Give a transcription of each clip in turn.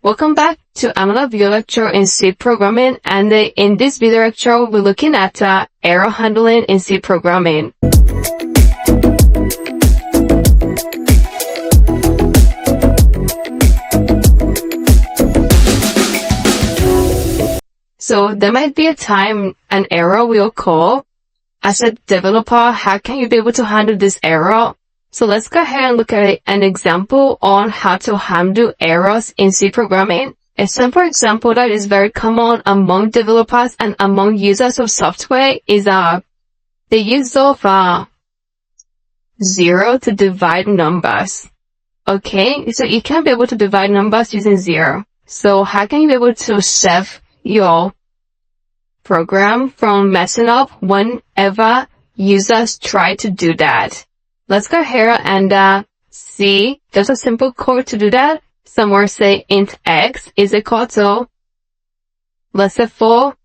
Welcome back to Emenwa video lecture in C programming, and in this video lecture we'll be looking at error handling in C programming. So there might be a time an error will occur. As a developer, how can you be able to handle this error? So let's go ahead and look at an example on how to handle errors in C programming. A simple example that is very common among developers and among users of software is the use of 0 to divide numbers. Okay, so you can't be able to divide numbers using 0. So how can you be able to save your program from messing up whenever users try to do that? Let's go here and see just a simple code to do that. Somewhere say int x is equal to, let's say 4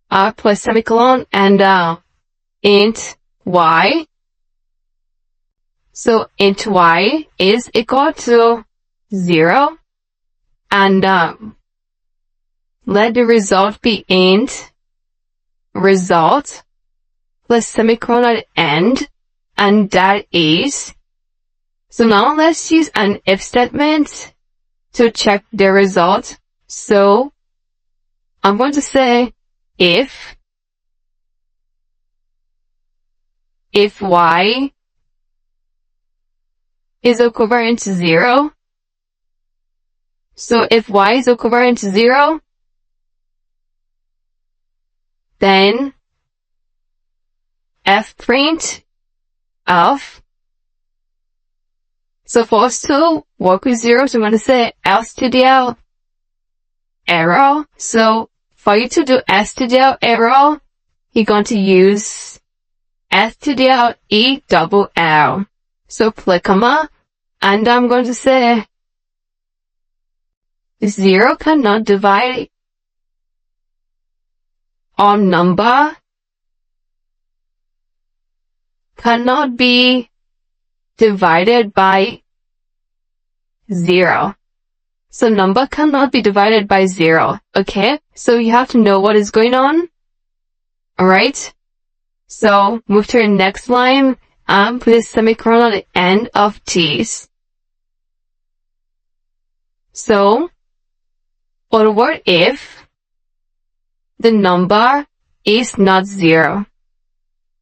plus semicolon and int y. So int y is equal to 0 and let the result be int result plus semicolon at end. And that is, so now let's use an if statement to check the result. So I'm going to say if y is equivalent to 0, so if y is equivalent to 0, then fprint of. So for us to work with 0, so I'm going to say stdl error. So for you to do stdl error, you're going to use stdl ELL. So play comma, and I'm going to say 0 cannot divide on number cannot be divided by 0. So number cannot be divided by 0. Okay? So you have to know what is going on. Alright? So move to the next line and put a semicolon at the end of these. So, or what if the number is not 0?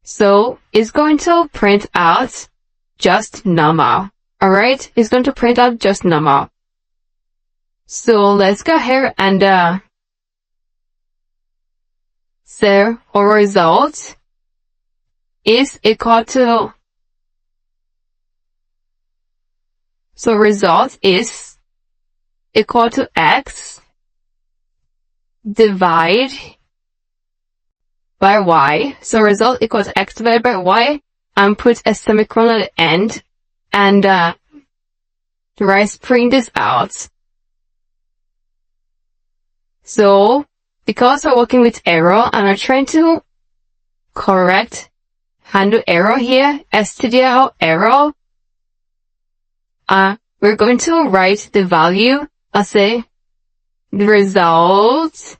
So it's going to print out just normal. Alright? It's going to print out just normal. So let's go here and say our result is equal to, so result is equal to x divide by y. So result equals x divided by y, and put a semicolon at the end and try to print this out. So because we're working with error and we're trying to handle error here, stdl error, we're going to write the value. I'll say the result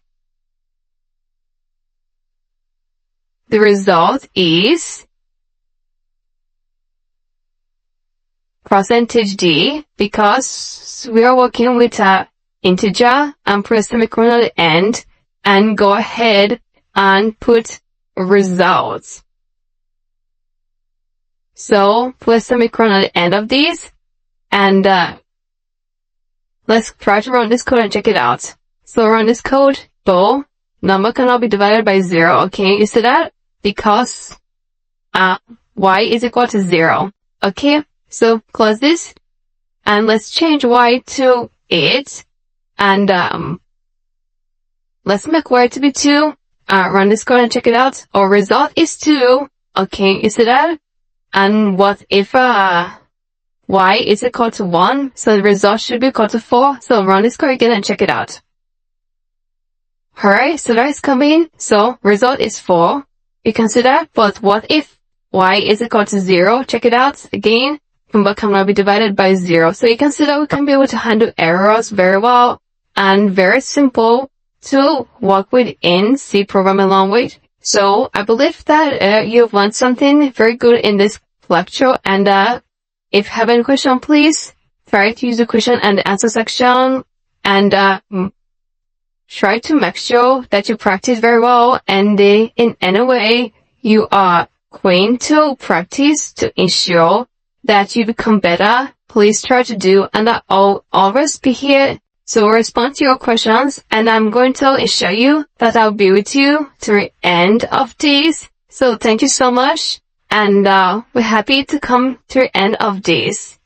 is %d, because we are working with an integer, and put a semicolon at the end and go ahead and put results. So put a semicolon at the end of these and let's try to run this code and check it out. So run this code. So number cannot be divided by 0. Okay, you see that? Because y is equal to 0. Okay, so close this and let's change y to 8 and let's make y to be 2. Run this code and check it out. Our result is 2. Okay, you see that? And what if y is equal to 1? So the result should be equal to 4. So run this code again and check it out. Alright, so that is coming. So result is 4. You can see that, but what if y is equal to 0? Check it out again. number cannot be divided by 0. So you can see that we can be able to handle errors very well and very simple to work with in C programming language. So I believe that you've learned something very good in this lecture, and if you have any question, please try to use the question and answer section, and try to make sure that you practice very well, and in any way you are going to practice to ensure that you become better. Please try to do, and I'll always be here to respond to your questions, and I'm going to assure you that I'll be with you to the end of this. So thank you so much, and we're happy to come to the end of this.